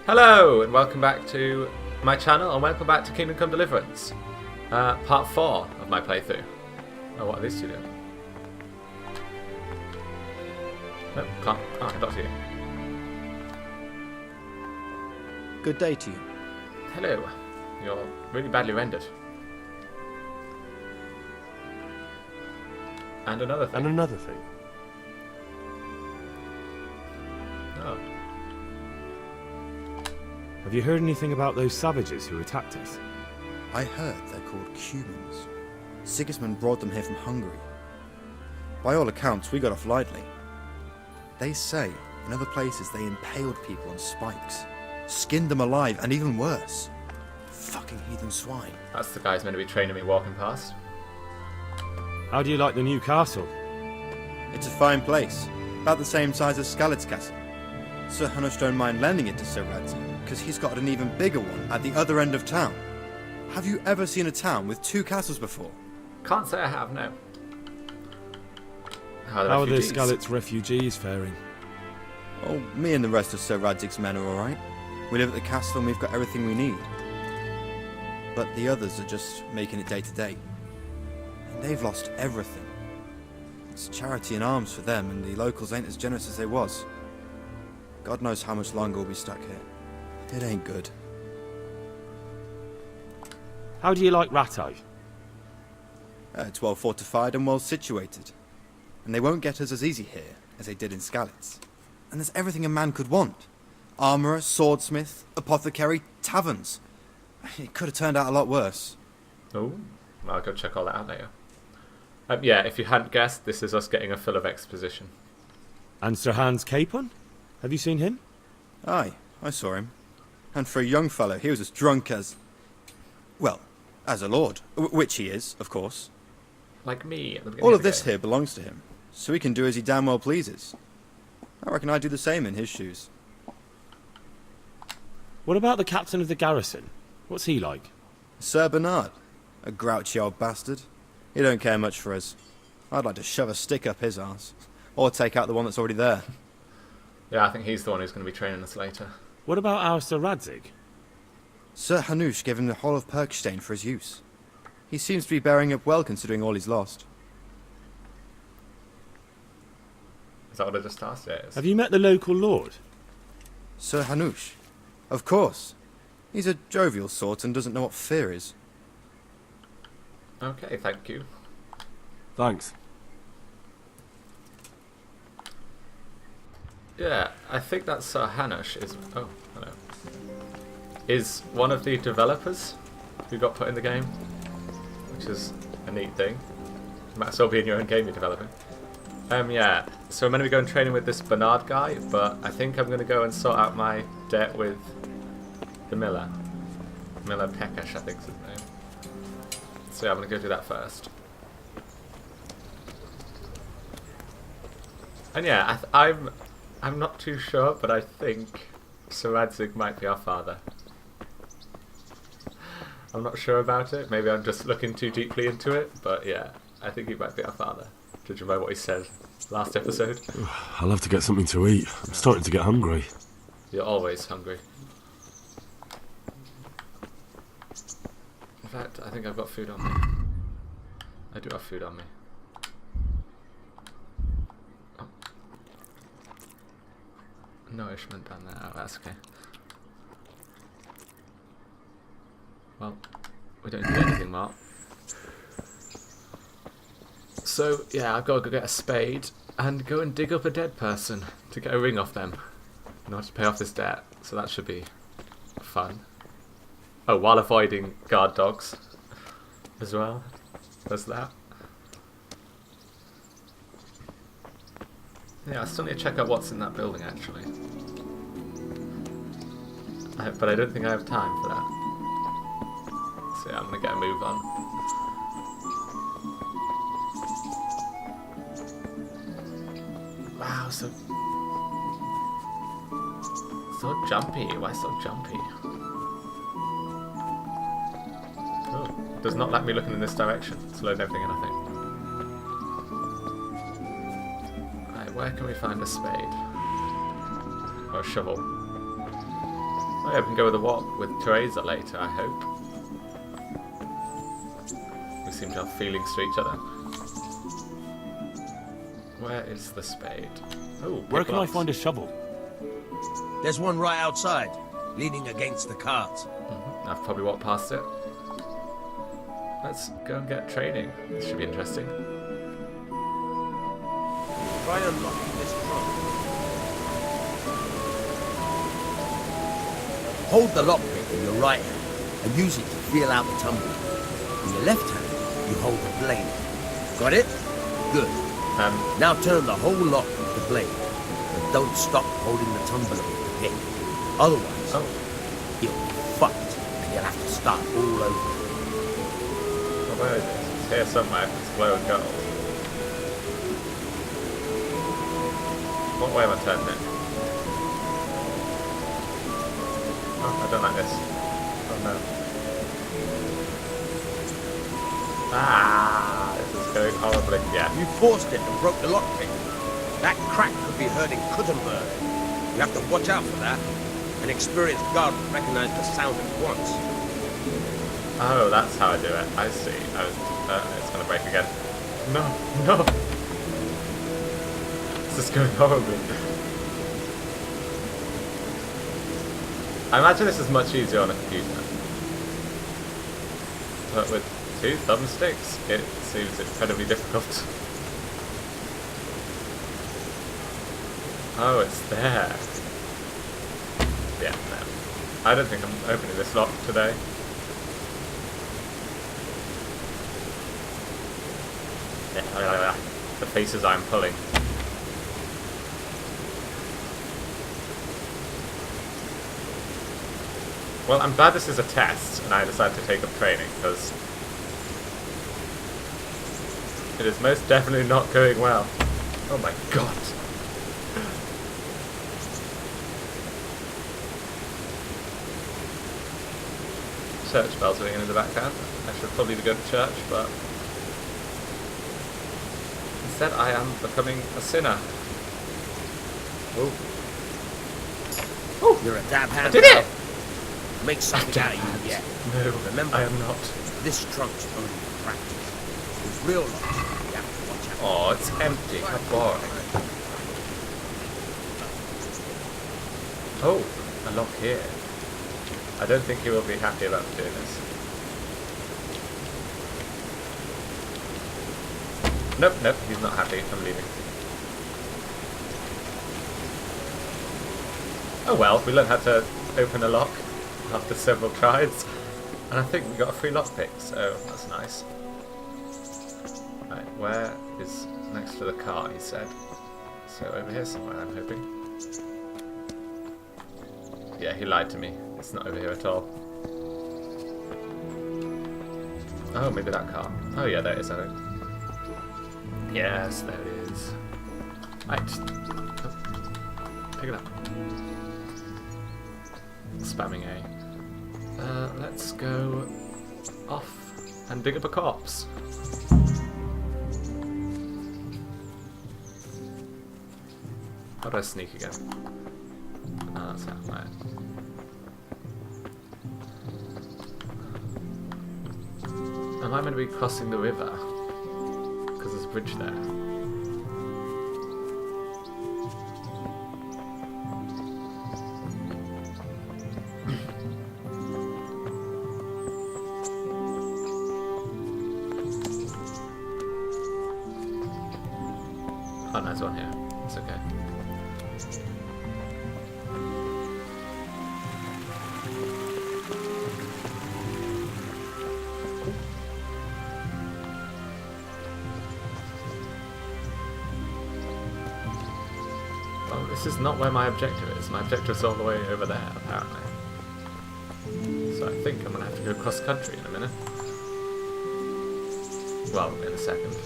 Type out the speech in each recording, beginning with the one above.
Hello and welcome back to my channel and welcome back to Kingdom Come Deliverance, part 4 of my playthrough. Oh, what are these two doing? Nope, can't. Oh, I got you. Good day to you. Hello. You're really badly rendered. And another thing. And another thing. Oh. Have you heard anything about those savages who attacked us? I heard they're called Cumans. Sigismund brought them here from Hungary. By all accounts, we got off lightly. They say in other places they impaled people on spikes, skinned them alive, and even worse. Fucking heathen swine. That's the guy who's meant to be training me walking past. How do you like the new castle? It's a fine place, about the same size as Skalitz Castle. Sir Hanush don't mind lending it to Sir Radzig, because he's got an even bigger one at the other end of town. Have you ever seen a town with two castles before? Can't say I have, no. How are the Skalitz refugees faring? Oh, me and the rest of Sir Radzig's men are alright. We live at the castle and we've got everything we need. But the others are just making it day to day. And they've lost everything. It's charity and arms for them, and the locals ain't as generous as they was. God knows how much longer we'll be stuck here. It ain't good. How do you like Ratai? It's well fortified and well situated. And they won't get us as easy here as they did in Skalitz. And there's everything a man could want. Armourer, swordsmith, apothecary, taverns. It could have turned out a lot worse. Oh, I'll go check all that out later. Yeah, if you hadn't guessed, this is us getting a fill of exposition. And Sir Hans Capon? Have you seen him? Aye, I saw him. And for a young fellow, he was as drunk as... well, as a lord. Which he is, of course. Like me at the beginning All of of the this game. here belongs to him, so he can do as he damn well pleases. I reckon I'd do the same in his shoes. What about the captain of the garrison? What's he like? Sir Bernard, a grouchy old bastard. He don't care much for us. I'd like to shove a stick up his arse, or take out the one that's already there. Yeah, I think he's the one who's going to be training us later. What about our Sir Radzig? Sir Hanush gave him the whole of Perkstein for his use. He seems to be bearing up well considering all he's lost. Is that what I just asked? Yeah, it is. Have you met the local lord? Sir Hanush? Of course. He's a jovial sort and doesn't know what fear is. Okay, thank you. Thanks. Yeah, I think that Sir Hanush is... oh, hello. Is one of the developers who got put in the game, which is a neat thing. Might as well be in your own game you're developing. Yeah, so I'm going to be going training with this Bernard guy, but I think I'm going to go and sort out my debt with the Miller. Miller Pekash, I think is his name. So yeah, I'm going to go do that first. And yeah, I'm not too sure, but I think Sir Radzig might be our father. I'm not sure about it. Maybe I'm just looking too deeply into it, but yeah, I think he might be our father, judging by what he said last episode. I'll have to get something to eat. I'm starting to get hungry. You're always hungry. In fact, I think I've got food on me. I do have food on me. Oh. Nourishment down there. Oh, that's okay. Well, we don't do anything, Mark. So, yeah, I've got to go get a spade and go and dig up a dead person to get a ring off them in order to pay off this debt. So that should be fun. Oh, while avoiding guard dogs as well. There's that. Yeah, I still need to check out what's in that building, actually. But I don't think I have time for that. So yeah, I'm going to get a move on. Wow, so jumpy. Why so jumpy? Oh, does not like me looking in this direction. Slowed everything in, I think. Right, where can we find a spade? Or a shovel? Oh, yeah, we can go with a walk with Teresa later, I hope. We seem to have feelings for each other. Where is the spade? Oh, Where can I find a shovel? There's one right outside, leaning against the cart. I've probably walked past it. Let's go and get training. This should be interesting. Try unlocking this trunk. Hold the lockpick in your right hand and use it to feel out the tumbler. In your left hand, you hold the blade. Got it? Good. Now turn the whole lock with the blade, but don't stop holding the tumbler with the pick. Otherwise, you'll be fucked and you'll have to start all over. Oh, where is it? It's here somewhere. It's glowing gold. What way am I turning it? Oh, I don't like this. Oh no. Ah, this is going horribly. Yeah. You forced it and broke the lockpick. That crack could be heard in Kuttenberg. You have to watch out for that. An experienced guard will recognize the sound at once. Oh, that's how I do it. I see. It's going to break again. No, no. This is going horribly. I imagine this is much easier on a computer. But with 2 thumbsticks, it seems incredibly difficult. Oh, it's there. Yeah, no. I don't think I'm opening this lock today. The faces I'm pulling. Well, I'm glad this is a test, and I decided to take up training, because it is most definitely not going well. Oh my god. Church bells ringing in the background. I should probably go to church, but instead I am becoming a sinner. Oh. Oh! You're a dab hand. I did it! Make something out of you yet. No, Remember, I am not. This trunk's only for practice. With real locks, you have to watch out. Oh, it's empty. How boring. Oh, a lock here. I don't think he will be happy about doing this. Nope, nope, he's not happy. I'm leaving. Oh well, we learned how to open a lock after several tries, and I think we got a free lockpick, so that's nice. Right, where is next to the car, he said. So over here somewhere, I'm hoping. Yeah, he lied to me. It's not over here at all. Oh, maybe that car. Oh yeah, there it is, I think. Yes, there it is. Right. Oh. Pick it up. Spamming A. Let's go off and dig up a corpse. How do I sneak again? Oh, that's not right. Am I going to be crossing the river? Because there's a bridge there. Oh, no, there's one here. It's okay. Well, this is not where my objective is. My objective is all the way over there, apparently. So I think I'm going to have to go cross country in a minute. Well, in a second.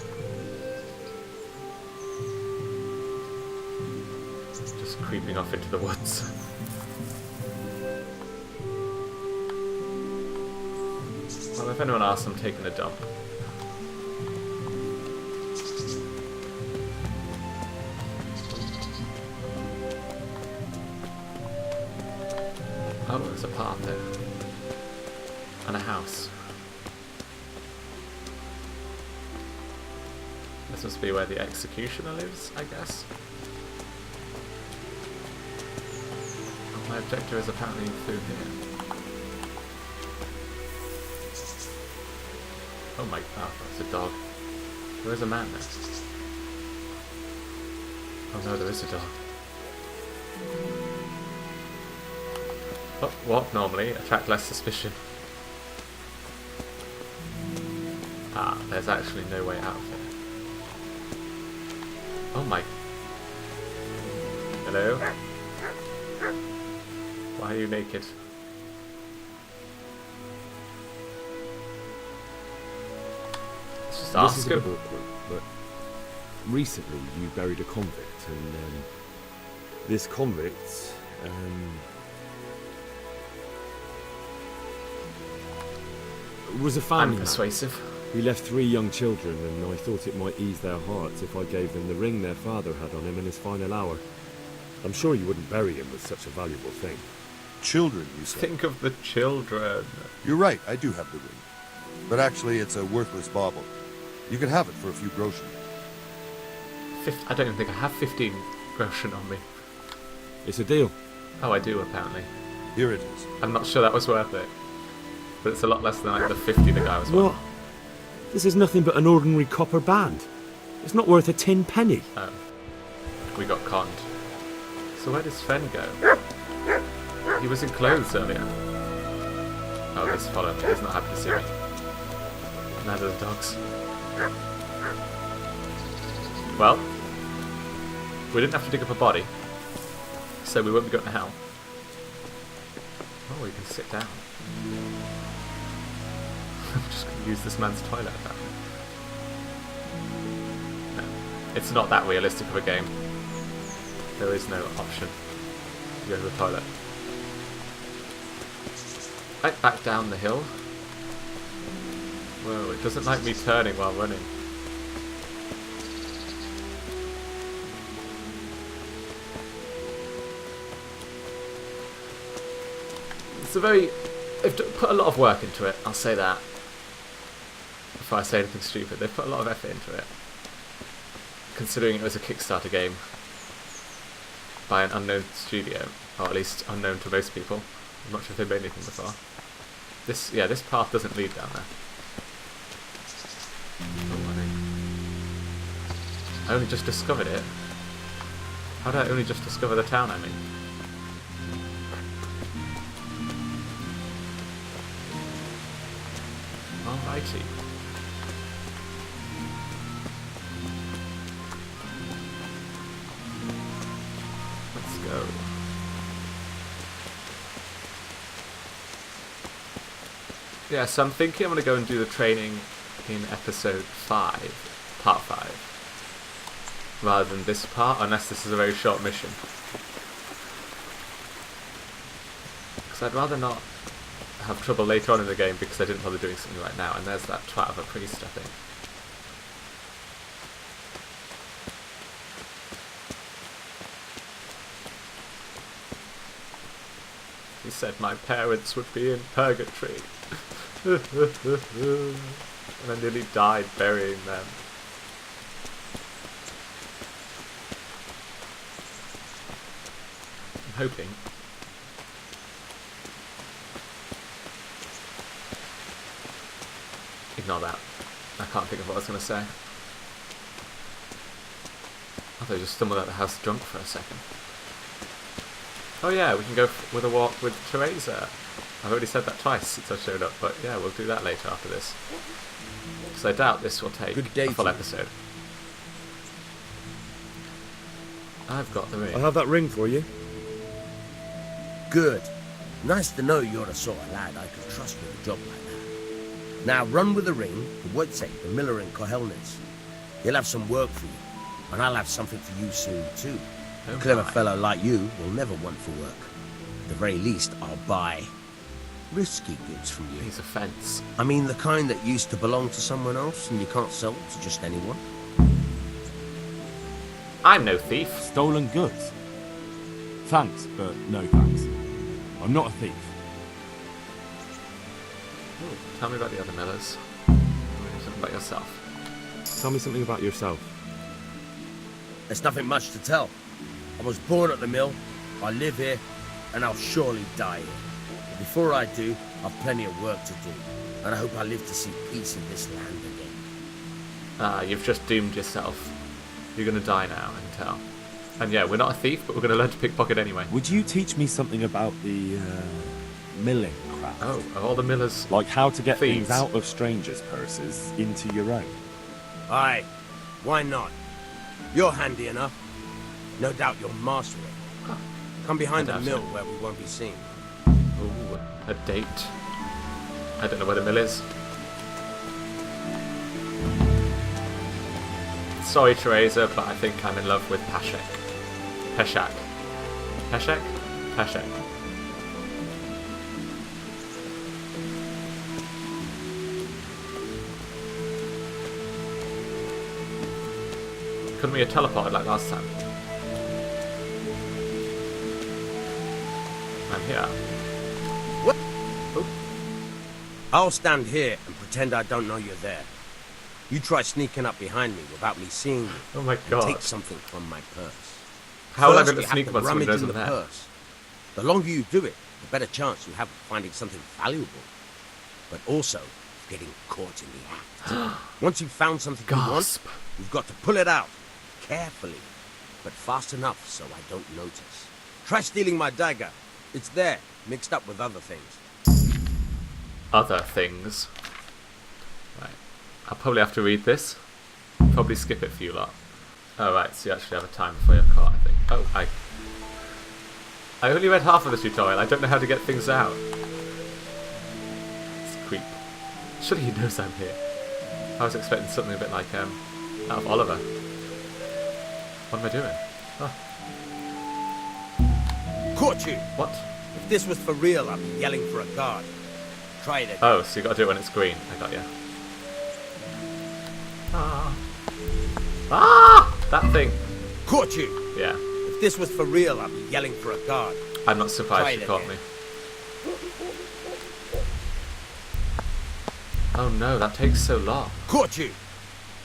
Just creeping off into the woods. Well, if anyone asks, I'm taking a dump. Oh, there's a path there. And a house. This must be where the executioner lives, I guess. Oh, my objective is apparently through here. Oh my god, that's a dog. There is a man there. Oh no, there is a dog. Oh, what normally? Attract less suspicion. Ah, there's actually no way out of it. Oh my... Hello? Why are you naked? Let's just ask This is a him. bit awkward, but recently you buried a convict, and this convict, was a family I'm man. persuasive. He left 3 young children, and I thought it might ease their hearts if I gave them the ring their father had on him in his final hour. I'm sure you wouldn't bury him with such a valuable thing. Children, you said? Think of the children. You're right, I do have the ring. But actually, it's a worthless bauble. You can have it for a few groschen. I don't even think I have 15 groschen on me. It's a deal. Oh, I do, apparently. Here it is. I'm not sure that was worth it. But it's a lot less than like the 50 the guy was What? worth. This is nothing but an ordinary copper band. It's not worth a 10 penny. Oh. We got conned. So where does Sven go? He was in clothes earlier. Oh, he's following me. He's not happy to see me. Neither are the dogs. Well, we didn't have to dig up a body, so we won't be going to hell. Oh, we can sit down. I'm just going to use this man's toilet apparently. No, it's not that realistic of a game. There is no option to go to the toilet. Right back down the hill. Whoa, it doesn't like me turning while running. It's a very... They've put a lot of work into it, I'll say that. Before I say anything stupid, they've put a lot of effort into it. Considering it was a Kickstarter game by an unknown studio, or at least unknown to most people. I'm not sure if they've made anything before. This path doesn't lead down there. Oh, I only just discovered it. How did I only just discover the town I'm in? Alrighty. Let's go. Yeah, so I'm thinking I'm going to go and do the training in episode 5, part 5, rather than this part, unless this is a very short mission. Because I'd rather not have trouble later on in the game because I didn't bother doing something right now, and there's that twat of a priest, I think. He said my parents would be in purgatory. And I nearly died burying them. I'm hoping. Ignore that. I can't think of what I was going to say. I thought I just stumbled out of the house drunk for a second. Oh yeah, we can go with a walk with Teresa. I've already said that twice since I showed up, but yeah, we'll do that later after this. Because I doubt this will take a full episode. I've got the ring. I'll have that ring for you. Good. Nice to know you're the sort of lad I can trust with a job like that. Now run with the ring to Wojciech, the miller in Kohelnitz. He'll have some work for you, and I'll have something for you soon too. Oh, A clever my. fellow like you will never want for work. At the very least, I'll buy risky goods from you. He's a fence. I mean the kind that used to belong to someone else and you can't sell to just anyone. I'm no thief. Stolen goods. Thanks, but no thanks. I I'm not a thief. Ooh, tell me about the other millers. Tell me something about yourself. Tell me something about yourself. There's nothing much to tell. I was born at the mill, I live here, and I'll surely die here. But before I do, I've plenty of work to do, and I hope I live to see peace in this land again. Ah, you've just doomed yourself. You're gonna die now, I can tell. And yeah, we're not a thief, but we're gonna learn to pickpocket anyway. Would you teach me something about the milling craft? Oh, of all the millers... Like how to get thieves. things out of strangers' purses into your own? Aye, why not? You're handy enough. No doubt you'll master it. Come behind the mill where we won't be seen. Ooh, a date. I don't know where the mill is. Sorry, Teresa, but I think I'm in love with Pashek. Peshak. Peshek? Peshek. Couldn't we have teleported like last time? I'm here. What? Oh. I'll stand here and pretend I don't know you're there. You try sneaking up behind me without me seeing you. Oh my and god. take something from my purse. How will I be First, able you to sneak have once someone rummage knows in I'm the there? purse. The longer you do it, the better chance you have of finding something valuable. But also, getting caught in the act. Once you've found something you want, Gasp. you've got to pull it out. Carefully. But fast enough so I don't notice. Try stealing my dagger. It's there, mixed up with other things. Other things. Right. I'll probably have to read this. Probably skip it for you lot. Oh right, so you actually have a time before you're caught, I think. Oh, I only read half of the tutorial. I don't know how to get things out. It's a creep. Surely he knows I'm here. I was expecting something a bit like, out of Oliver. What am I doing? Oh. Caught you! What? If this was for real, I'd be yelling for a guard. Try it again. Oh, so you got to do it when it's green. I got you. Ah! Ah! That thing. Caught you! Yeah. If this was for real, I'd be yelling for a guard. I'm not surprised Try you it caught again. me. Oh no, that takes so long. Caught you!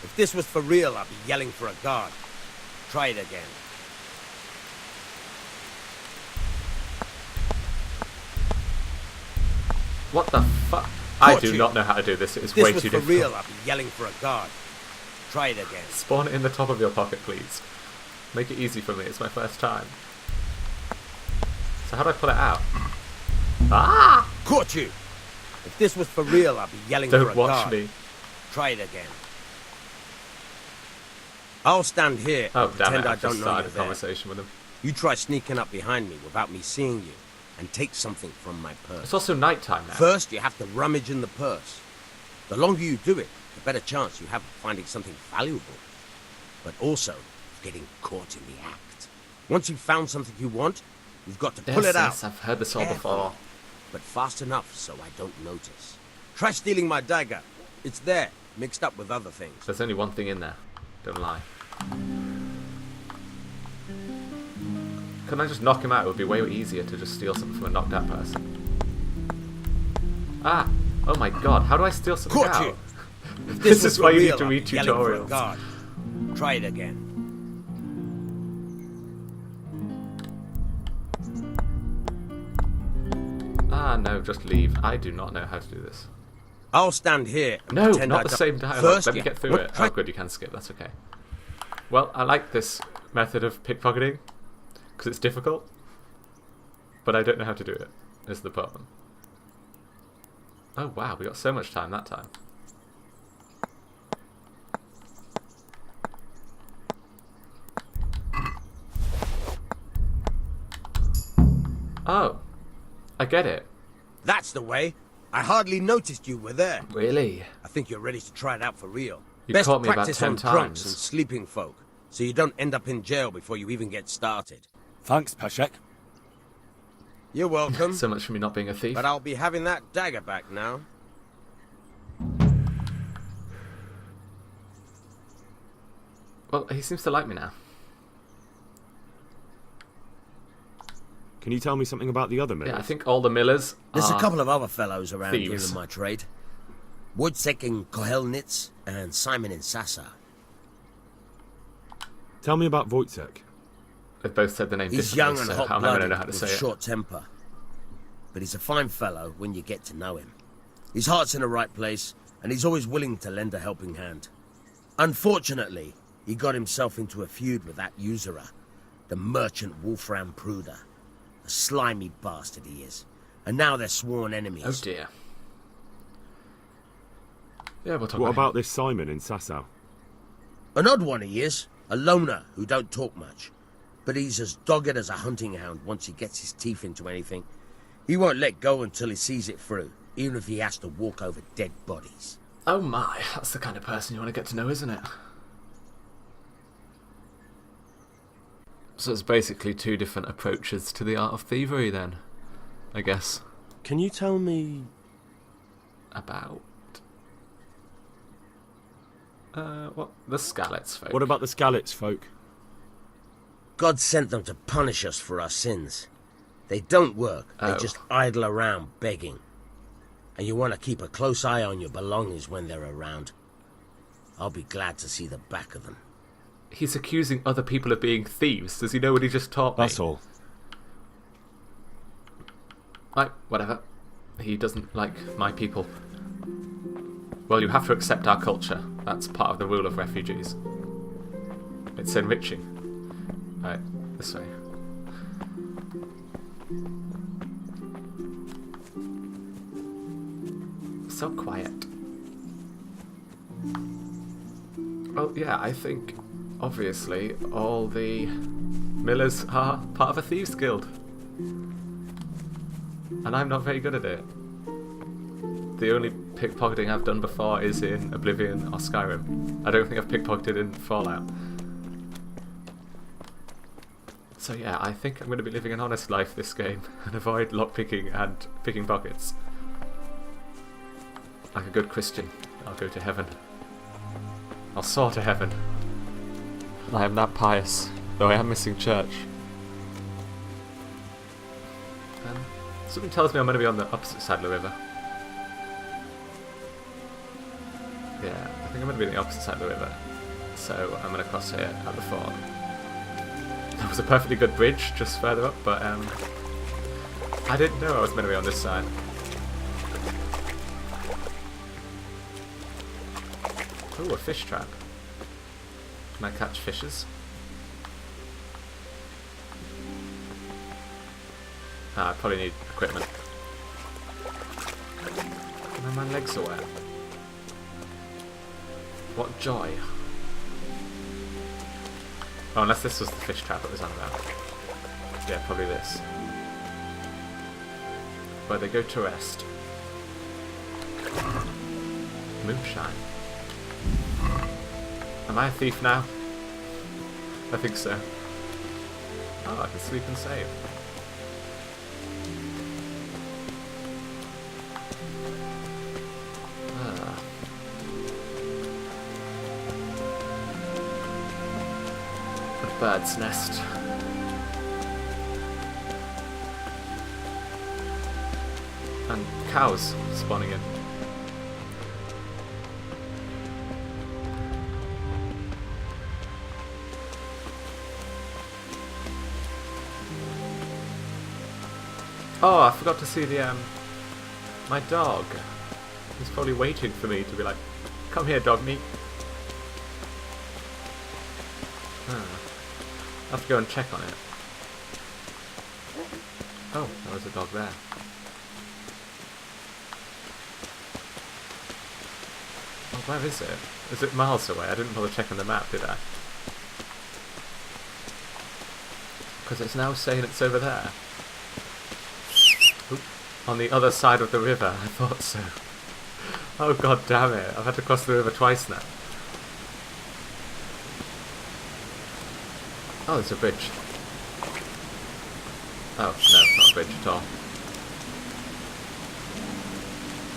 If this was for real, I'd be yelling for a guard. Try it again. What the fuck? I Caught do you. not know how to do this. It is If this way was too for difficult. real, I'd be yelling for a guard. Try it again. Spawn it in the top of your pocket, please. Make it easy for me. It's my first time. So how do I pull it out? Ah! Caught you! If this was for real, I'd be yelling for a Don't watch guard. me. Try it again. I'll stand here Oh and damn pretend it! I I've don't just know started you're a there. conversation with him. You try sneaking up behind me without me seeing you, and take something from my purse. It's also night time now. First, you have to rummage in the purse. The longer you do it, the better chance you have of finding something valuable. But also, getting caught in the act. Once you've found something you want, you've got to pull it out. Yes, I've heard this all Carefully, before. but fast enough so I don't notice. Try stealing my dagger. It's there, mixed up with other things. There's only one thing in there. Don't lie. Couldn't I just knock him out? It would be way easier to just steal something from a knocked out person. Ah! Oh my god, how do I steal something Caught out? you! If This was is for why you real, need to I'd read be yelling for a tutorials. guard. Try it again. Ah, no, just leave. I do not know how to do this. I'll stand here and No, pretend I not the don't- same dialogue. First, Let me yeah. get through What? it. Try- Oh, good, you can skip. That's okay. Well, I like this method of pickpocketing because it's difficult, but I don't know how to do it. Is the problem. Oh wow, we got so much time that time. Oh, I get it. That's the way. I hardly noticed you were there. Really? I think you're ready to try it out for real. You Best caught me about practice 10 on drunks times. and sleeping folk, so you don't end up in jail before you even get started. Thanks, Peshek. You're welcome, So much for me not being a thief. but I'll be having that dagger back now. Well, he seems to like me now. Can you tell me something about the other millers? Yeah, I think all the millers There's are a couple of other fellows around thieves. here in my trade. Wojciech in Kohelnitz and Simon in Sasa. Tell me about Wojciech. They've both said the name He's differently, young and so I'm not going to hot-blooded know how to with say a it. short temper. But he's a fine fellow when you get to know him. His heart's in the right place, and he's always willing to lend a helping hand. Unfortunately, he got himself into a feud with that usurer, the merchant Wolfram Pruder. A slimy bastard he is. And now they're sworn enemies. Oh dear. Yeah, we'll talk What about about him. this Simon in Sasau? An odd one he is. A loner who don't talk much. But he's as dogged as a hunting hound once he gets his teeth into anything. He won't let go until he sees it through, even if he has to walk over dead bodies. Oh my, that's the kind of person you want to get to know, isn't it? So it's basically two different approaches to the art of thievery then, I guess. Can you tell me... About... what? The Skalitz folk. What about the Skalitz folk? God sent them to punish us for our sins. They don't work, they Oh. just idle around begging. And you want to keep a close eye on your belongings when they're around. I'll be glad to see the back of them. He's accusing other people of being thieves. Does he know what he just taught me? That's all. Like, whatever. He doesn't like my people. Well, you have to accept our culture. That's part of the rule of refugees. It's enriching. Right, this way. So quiet. Well, yeah, I think, obviously, all the millers are part of a thieves' guild. And I'm not very good at it. The only pickpocketing I've done before is in Oblivion or Skyrim. I don't think I've pickpocketed in Fallout. So yeah, I think I'm going to be living an honest life this game and avoid lockpicking and picking pockets. Like a good Christian, I'll go to heaven. I'll soar to heaven. I am that pious, though I am missing church. Something tells me I'm going to be on the opposite side of the river. Yeah, I think I'm going to be on the opposite side of the river. So I'm going to cross here at the fort. That was a perfectly good bridge just further up, but I didn't know I was meant to be on this side. Ooh, a fish trap. Can I catch fishes? Ah, I probably need equipment. And my legs are wet. What joy. Oh, unless this was the fish trap it was on about. Yeah, probably this. Where they go to rest. Moonshine. Am I a thief now? I think so. Oh, I can sleep and save. Bird's nest. And cows spawning in. Oh, I forgot to see the my dog. He's probably waiting for me to be like, come here, dog meat. I'll have to go and check on it. Oh, there was a dog there. Oh, where is it? Is it miles away? I didn't bother checking the map, did I? Because it's now saying it's over there. Oop. On the other side of the river, I thought so. Oh god damn it, I've had to cross the river twice now. Oh, there's a bridge. Oh, no, not a bridge at all.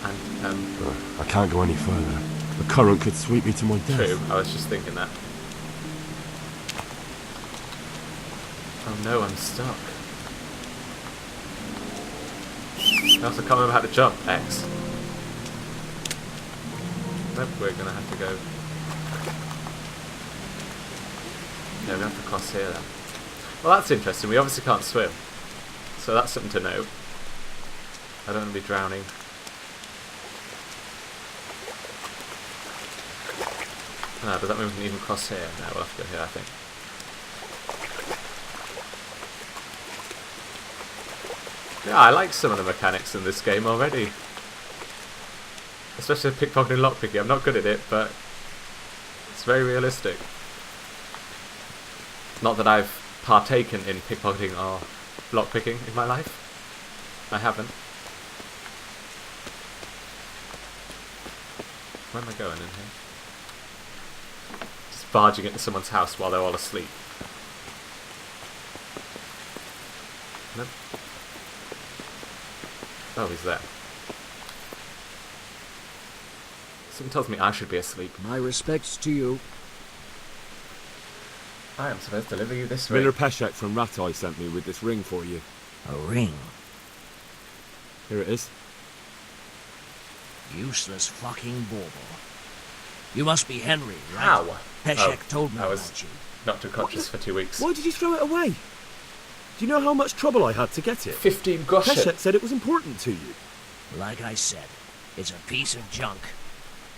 And, I can't go any further. The current could sweep me to my death. true, I was just thinking that. Oh no, I'm stuck. I also can't remember how to jump. X. Nope, we're gonna have to go. Yeah, we're gonna have to cross here then. Well, that's interesting. We obviously can't swim. So that's something to note. I don't want to be drowning. No, does that mean we can even cross here? No, we'll have to go here, I think. Yeah, I like some of the mechanics in this game already. Especially pickpocketing and lockpicking. I'm not good at it, but it's very realistic. Not that I've partaken in pickpocketing or lockpicking in my life. I haven't. Where am I going in here? Just barging into someone's house while they're all asleep. Nope. Oh, he's there. Something tells me I should be asleep. My respects to you. I am supposed to deliver you this ring. Miller Peshek from Ratai sent me with this ring for you. A ring? Here it is. Useless fucking bauble. You must be Henry, right? How? Peshek told me I was about you. knocked unconscious for 2 weeks. Why did you throw it away? Do you know how much trouble I had to get it? 15 groschen. Peshek said it was important to you. Like I said, it's a piece of junk.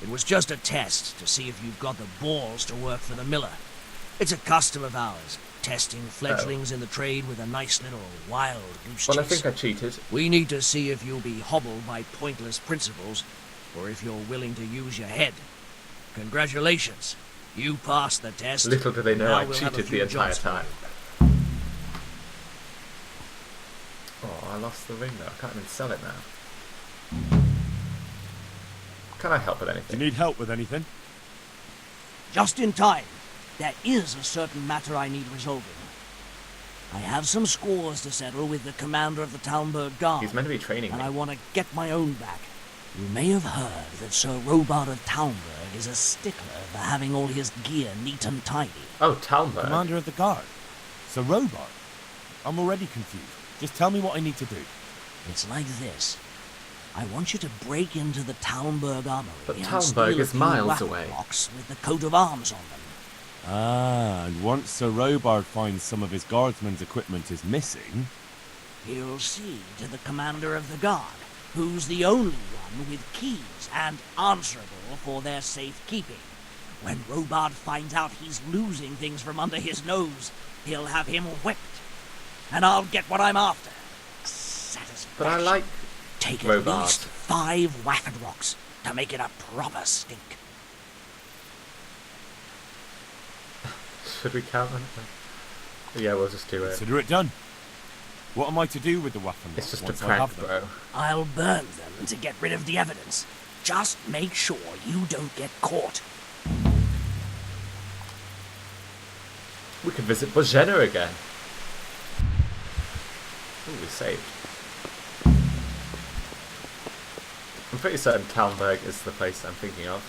It was just a test to see if you've got the balls to work for the miller. It's a custom of ours, testing fledglings in the trade with a nice little wild goose Well, I chase. think I cheated. We need to see if you'll be hobbled by pointless principles, or if you're willing to use your head. Congratulations. You passed the test. Little do they know Now I we'll have a cheated few the entire jobs for time. you. Oh, I lost the ring though. I can't even sell it now. Can I help with Do you anything? need help with anything? Just in time. There is a certain matter I need resolving. I have some scores to settle with the commander of the Talmberg Guard. He's meant to be training and me. I want to get my own back. You may have heard that Sir Robard of Talmberg is a stickler for having all his gear neat and tidy. Oh, Talmberg. Commander of the Guard. Sir Robard. I'm already confused. Just tell me what I need to do. It's like this. I want you to break into the Talmberg armory But and Talmberg steal a is few miles weapon away. blocks with the coat of arms on them. Ah, and once Sir Robard finds some of his guardsmen's equipment is missing... He'll see to the commander of the guard, who's the only one with keys and answerable for their safekeeping. When Robard finds out he's losing things from under his nose, he'll have him whipped. And I'll get what I'm after. Satisfaction. But I like Take at Robard. least 5 waffed rocks to make it a proper stink. Should we count on it? Yeah, we'll just do it. Consider it done. What am I to do with the weapon? It's just a once I prank, have them? bro. I'll burn them to get rid of the evidence. Just make sure you don't get caught. We can visit Bojena again. Ooh, we saved. I'm pretty certain Talmberg is the place I'm thinking of.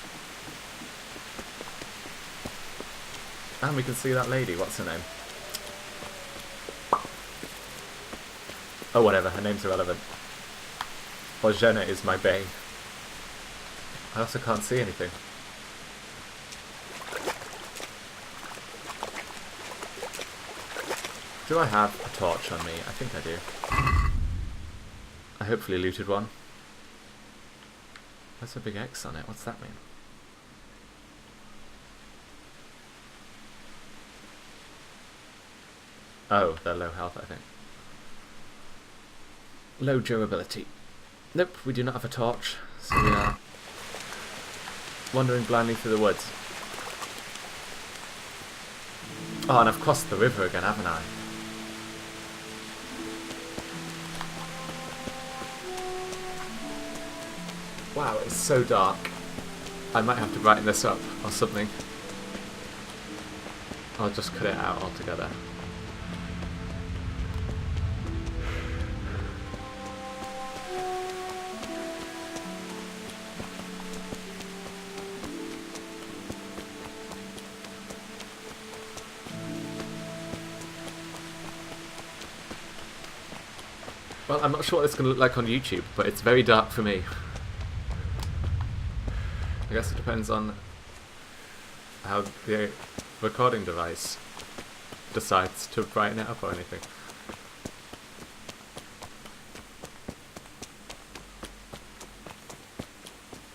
And we can see that lady. What's her name? Oh, whatever. Her name's irrelevant. Bojena is my bane. I also can't see anything. Do I have a torch on me? I think I do. I hopefully looted one. There's a big X on it. What's that mean? Oh, they're low health, I think. Low durability. Nope, we do not have a torch, so we are wandering blindly through the woods. Oh, and I've crossed the river again, haven't I? Wow, it's so dark. I might have to brighten this up or something. I'll just cut it out altogether. Well, I'm not sure what it's going to look like on YouTube, but it's very dark for me. I guess it depends on how the recording device decides to brighten it up or anything.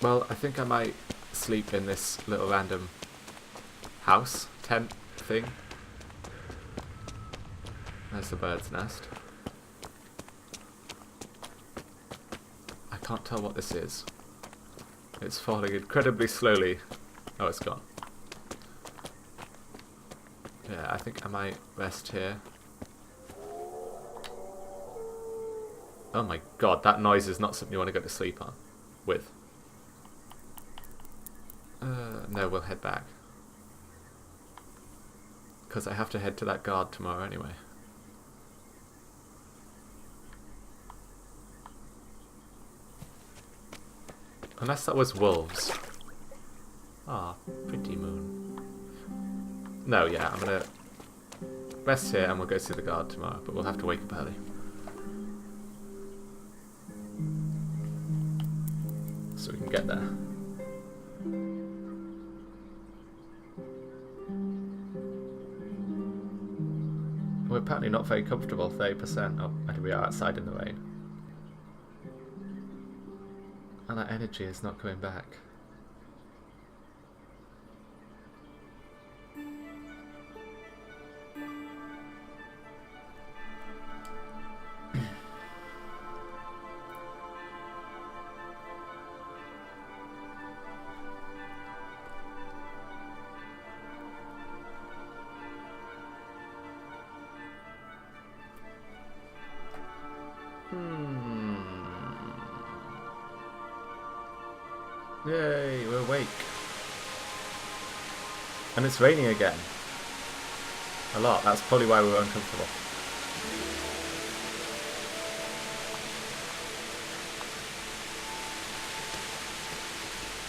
Well, I think I might sleep in this little random house, tent thing. There's the bird's nest. I can't tell what this is. It's falling incredibly slowly. Oh, it's gone. Yeah, I think I might rest here. Oh my god, that noise is not something you want to go to sleep on with. No, we'll head back. Because I have to head to that guard tomorrow anyway. Unless that was wolves. Ah, pretty moon. No, yeah, I'm gonna rest here and we'll go see the guard tomorrow, but we'll have to wake up early. So we can get there. We're apparently not very comfortable, 30%. Oh, and we are outside in the rain. And our energy is not coming back. Yay, we're awake. And it's raining again. A lot, that's probably why we were uncomfortable.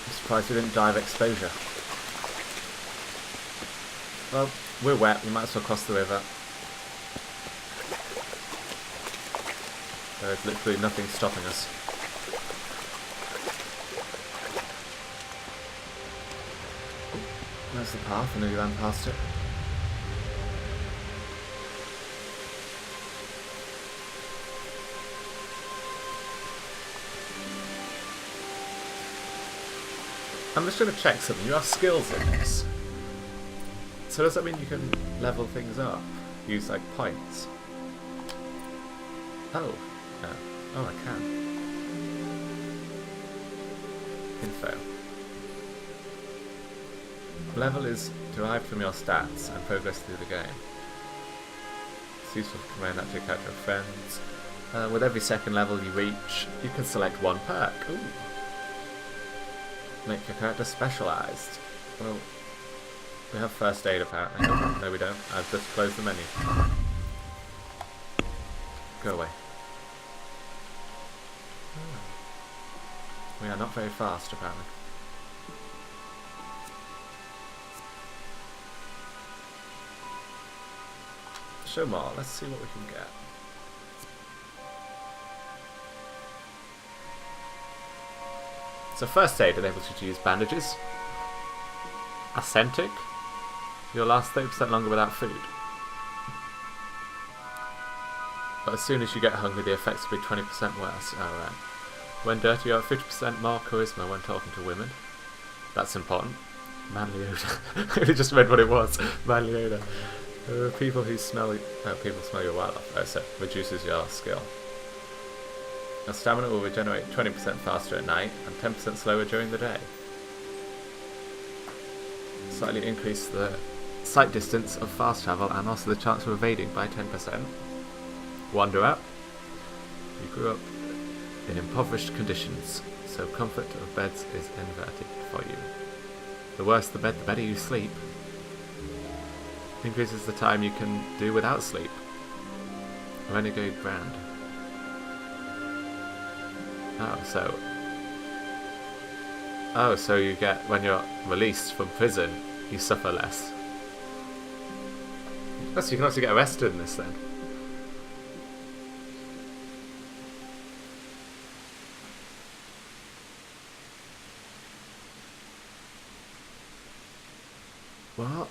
I'm surprised we didn't die of exposure. Well, we're wet, we might as well cross the river. There's literally nothing stopping us. There's the path, I know you ran past it. I'm just going to check something. You have skills in this. So does that mean you can level things up? Use like points? Oh. No. Oh, I can. Info. Level is derived from your stats and progress through the game. It's useful to command that to your character and friends. With every second level you reach, you can select one perk. Ooh. Make your character specialised. Well, we have first aid apparently. No, we don't. I've just closed the menu. Go away. We are not very fast apparently. Show more, let's see what we can get. So first aid enables you to use bandages. Ascentic. You'll last 30% longer without food. But as soon as you get hungry, the effects will be 20% worse. Alright. When dirty, you have 50% more charisma when talking to women. That's important. Manly odour. I just read what it was. Manly odour. People who smell... No, people smell your wildlife. Oh, so it reduces your skill. Your stamina will regenerate 20% faster at night and 10% slower during the day. Slightly increase the sight distance of fast travel and also the chance of evading by 10%. Wanderer. You grew up in impoverished conditions, so comfort of beds is inverted for you. The worse the bed, the better you sleep. Increases the time you can do without sleep. Renegade brand. Oh, so you get, when you're released from prison, you suffer less. Oh, so you can also get arrested in this then. What?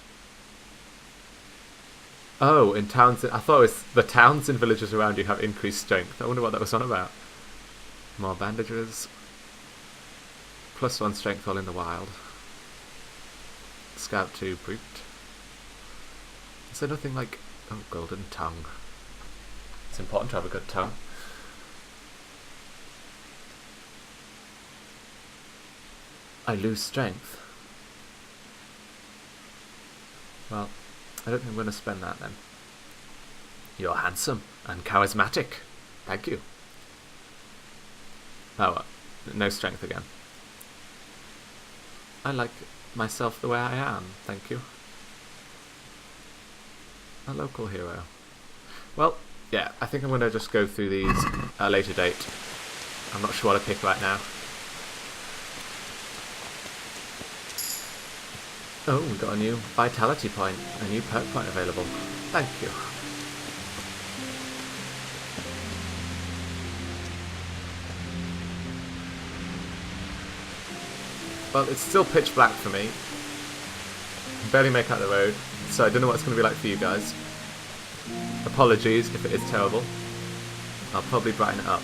Oh, in towns... I thought it was the towns and villages around you have increased strength. I wonder what that was on about. More bandages. +1 strength all in the wild. Scout 2 brute. Is there nothing like... Oh, golden tongue. It's important to have a good tongue. I lose strength. Well, I don't think I'm going to spend that then. You're handsome and charismatic. Thank you. Oh, no strength again. I like myself the way I am, thank you. A local hero. Well, yeah, I think I'm going to just go through these at a later date. I'm not sure what to pick right now. Oh, we got a new vitality point, a new perk point available. Thank you. Well, it's still pitch black for me. I can barely make out the road, so I don't know what it's going to be like for you guys. Apologies if it is terrible. I'll probably brighten it up.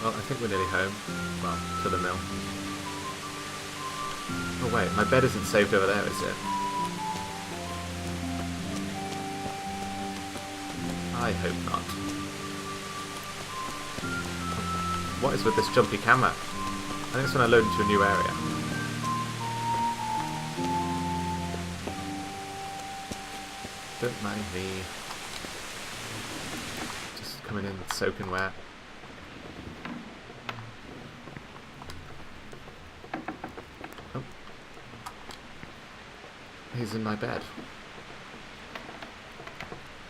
Well, I think we're nearly home. Well, to the mill. Oh wait, my bed isn't saved over there, is it? I hope not. What is with this jumpy camera? I think it's when I load into a new area. Don't mind me. Just coming in soaking wet. Oh. He's in my bed.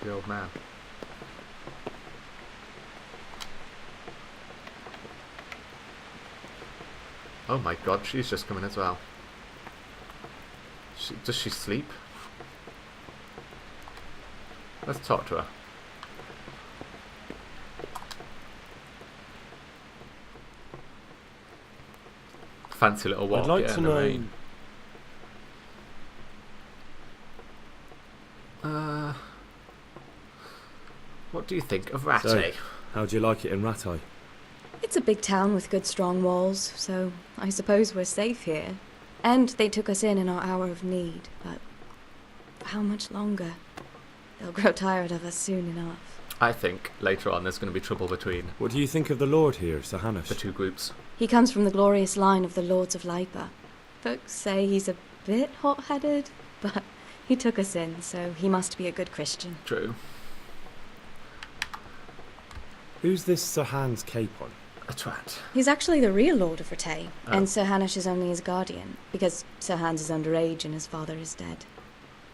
The old man. Oh my god, she's just coming as well. Does she sleep? Let's talk to her. Fancy little walk. I'd like to know. Rain. What do you think of Rattay? So, how do you like it in Rattay? It's a big town with good strong walls, so I suppose we're safe here. And they took us in our hour of need, but for how much longer? They'll grow tired of us soon enough. I think later on there's going to be trouble between What do you think of the Lord here, Sir Hanush? the two groups. He comes from the glorious line of the Lords of Lipa. Folks say he's a bit hot-headed, but he took us in, so he must be a good Christian. True. Who's this Sir Hans Capon? A twat. He's actually the real Lord of Rattay, Oh. and Sir Hanush is only his guardian, because Sir Hans is underage and his father is dead.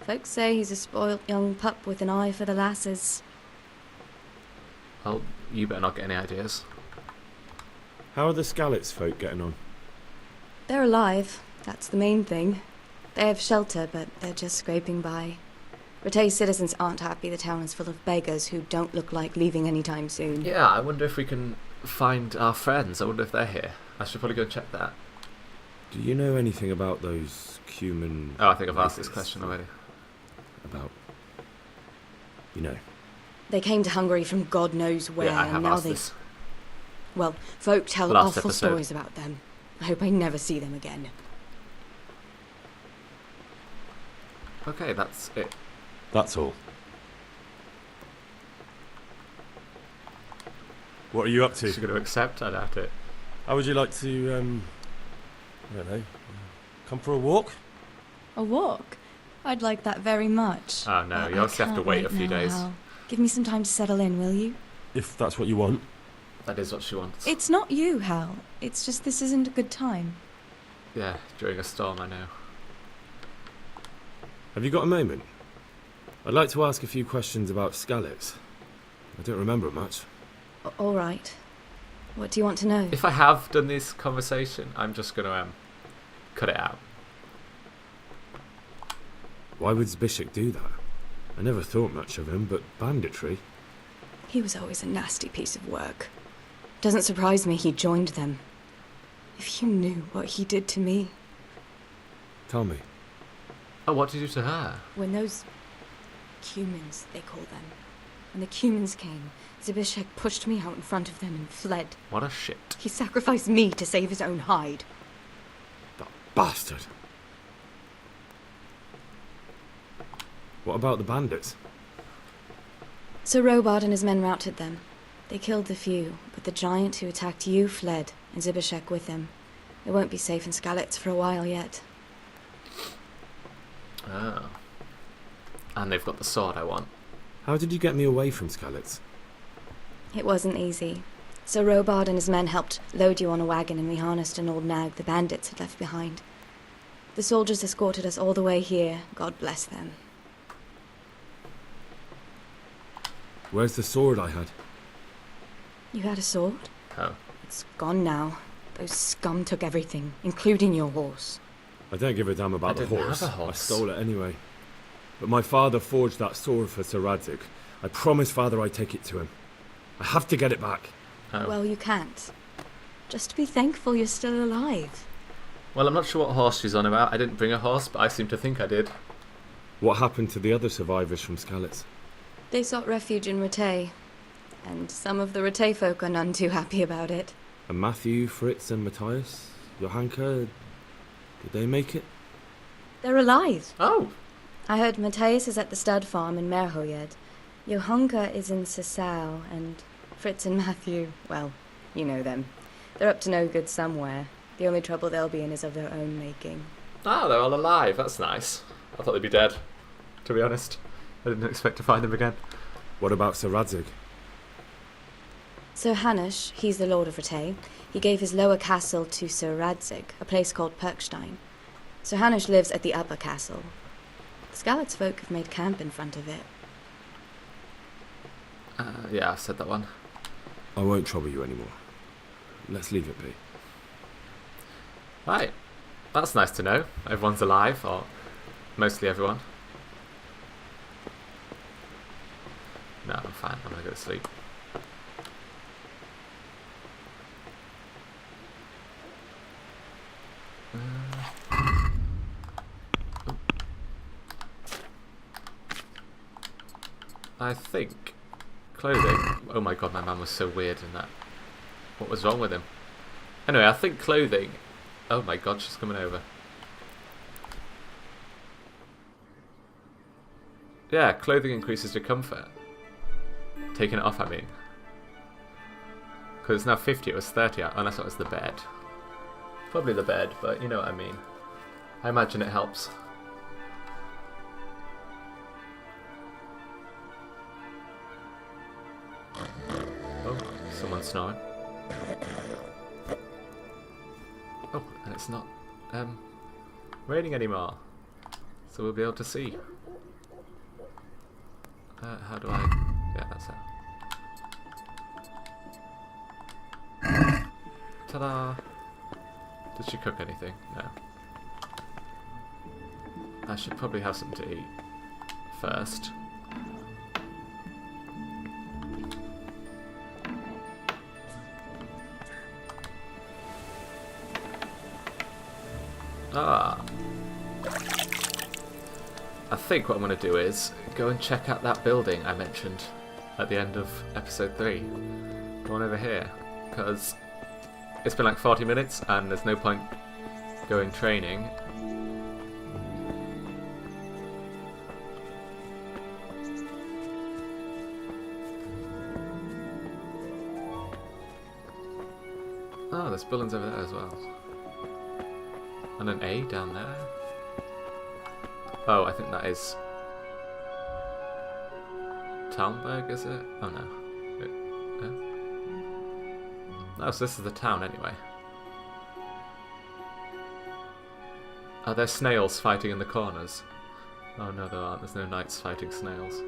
Folks say he's a spoilt young pup with an eye for the lasses. Well, you better not get any ideas. How are the Skalitz folk getting on? They're alive, that's the main thing. They have shelter, but they're just scraping by. Rattay's citizens aren't happy the town is full of beggars who don't look like leaving anytime soon. Yeah, I wonder if we can find our friends. I wonder if they're here. I should probably go check that. Do you know anything about those human... Oh, I think I've asked this question already. About... You know. They came to Hungary from God knows where, Yeah, I have and now asked they... this. Well, folk tell Last awful episode. stories about them. I hope I never see them again. Okay, that's it. That's all. What are you up to? She's going to accept? I doubt it. How would you like to, I don't know, come for a walk? A walk? I'd like that very much. Oh no, But you I also have to can't wait a right few now, days. Hal. Give me some time to settle in, will you? If that's what you want. That is what she wants. It's not you, Hal. It's just this isn't a good time. Yeah, during a storm, I know. Have you got a moment? I'd like to ask a few questions about Skalitz. I don't remember much. All right. What do you want to know? If I have done this conversation, I'm just going to cut it out. Why would Zbyszek do that? I never thought much of him, but banditry? He was always a nasty piece of work. Doesn't surprise me he joined them. If you knew what he did to me. Tell me. Oh, what did you do to her? When those humans, they call them, when the humans came, Zbyszek pushed me out in front of them and fled. What a shit. He sacrificed me to save his own hide. That bastard. What about the bandits? Sir Robard and his men routed them. They killed the few, but the giant who attacked you fled, and Zbyszek with him. It won't be safe in Skalitz for a while yet. Oh. And they've got the sword I want. How did you get me away from Skalitz? It wasn't easy. Sir Robard and his men helped load you on a wagon, and we harnessed an old nag the bandits had left behind. The soldiers escorted us all the way here, God bless them. Where's the sword I had? You had a sword? Oh. It's gone now. Those scum took everything, including your horse. I don't give a damn about I the didn't horse. have a horse. I stole it anyway. But my father forged that sword for Sir Radzig. I promised father I'd take it to him. I have to get it back. Oh. Well, you can't. Just be thankful you're still alive. Well, I'm not sure what horse she's on about. I didn't bring a horse, but I seem to think I did. What happened to the other survivors from Skalitz? They sought refuge in Ratay, and some of the Ratay folk are none too happy about it. And Matthew, Fritz and Matthias? Johanka? Did they make it? They're alive. Oh! I heard Matthias is at the stud farm in Merhoyed. Johanka is in Sasau, and Fritz and Matthew, well, you know them. They're up to no good somewhere. The only trouble they'll be in is of their own making. Oh, they're all alive. That's nice. I thought they'd be dead, to be honest. I didn't expect to find them again. What about Sir Radzig? Sir Hanush, he's the Lord of Ratay. He gave his lower castle to Sir Radzig, a place called Perkstein. Sir Hanush lives at the upper castle. The Skalitz folk have made camp in front of it. Yeah, I've said that one. I won't trouble you anymore. Let's leave it be. Right. That's nice to know. Everyone's alive, or mostly everyone. No, I'm fine. I'm gonna go to sleep. I think clothing. Oh my god, my man was so weird in that. What was wrong with him? Anyway, I think clothing. Oh my god, she's coming over. Yeah, clothing increases your comfort. Taking it off, I mean. Because it's now 50, it was 30, unless it was the bed. Probably the bed, but you know what I mean. I imagine it helps. Oh, someone's snoring. Oh, and it's not raining anymore. So we'll be able to see. How do I... Yeah, that's it. Ta-da! Did she cook anything? No. I should probably have something to eat first. Ah. I think what I'm going to do is go and check out that building I mentioned at the end of episode 3. The one over here. Because it's been like 40 minutes and there's no point going training. Oh, there's buildings over there as well. And an A down there. Oh, I think that is Talmberg, is it? Oh no. No, so this is the town anyway. Are there snails fighting in the corners? Oh no, there aren't. There's no knights fighting snails.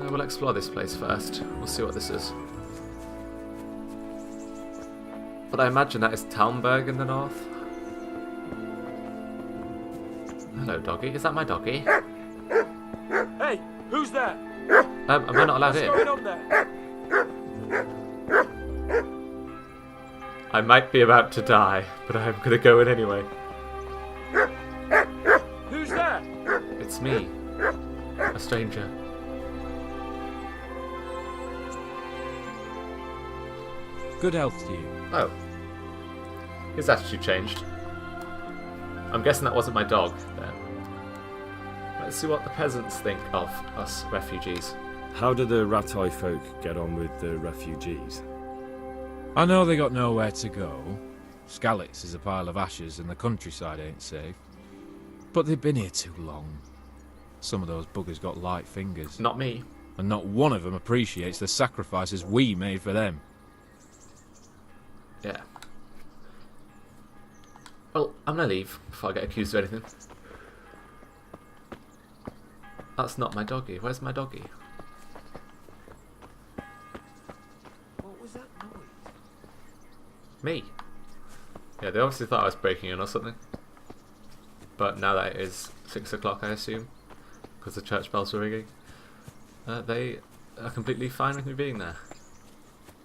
We'll explore this place first. We'll see what this is. But I imagine that is Talmberg in the north. Hello, doggy. Is that my doggy? Hey, Who's there? Am I not allowed in? What's going on there? I might be about to die, but I'm gonna go in anyway. Who's there? It's me, a stranger. Good health to you. Oh. His attitude changed. I'm guessing that wasn't my dog, then. Let's see what the peasants think of us refugees. How do the Ratai folk get on with the refugees? I know they got nowhere to go. Skalitz is a pile of ashes and the countryside ain't safe. But they've been here too long. Some of those buggers got light fingers. Not me. And not one of them appreciates the sacrifices we made for them. Yeah. Well, I'm gonna leave before I get accused of anything. That's not my doggy. Where's my doggy? What was that noise? Me. Yeah, they obviously thought I was breaking in or something. But now that it is 6 o'clock, I assume, because the church bells were ringing, they are completely fine with me being there.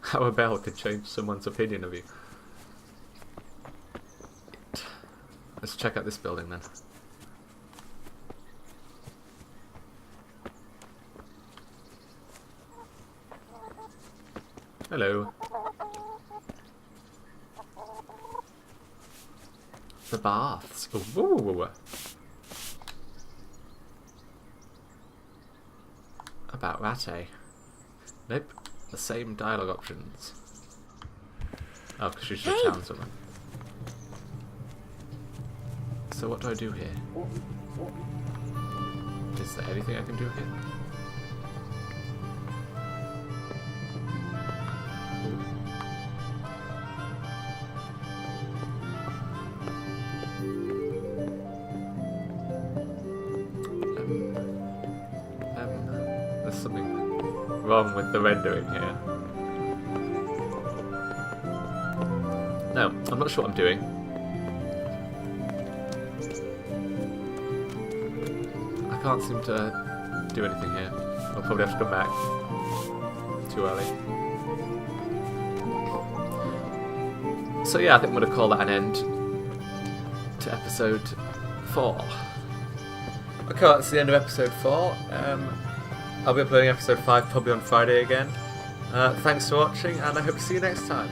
How a bell can change someone's opinion of you. Let's check out this building then. Hello. The baths. Ooh. About Rattay. Nope. The same dialogue options. Oh, because she's just town somewhere. So what do I do here? Is there anything I can do here? There's something wrong with the rendering here. No, I'm not sure what I'm doing. I can't seem to do anything here. I'll probably have to come back. Too early. So yeah, I think I'm going to call that an end to episode 4. Okay, that's the end of episode 4. I'll be uploading episode 5 probably on Friday again. Thanks for watching, and I hope to see you next time.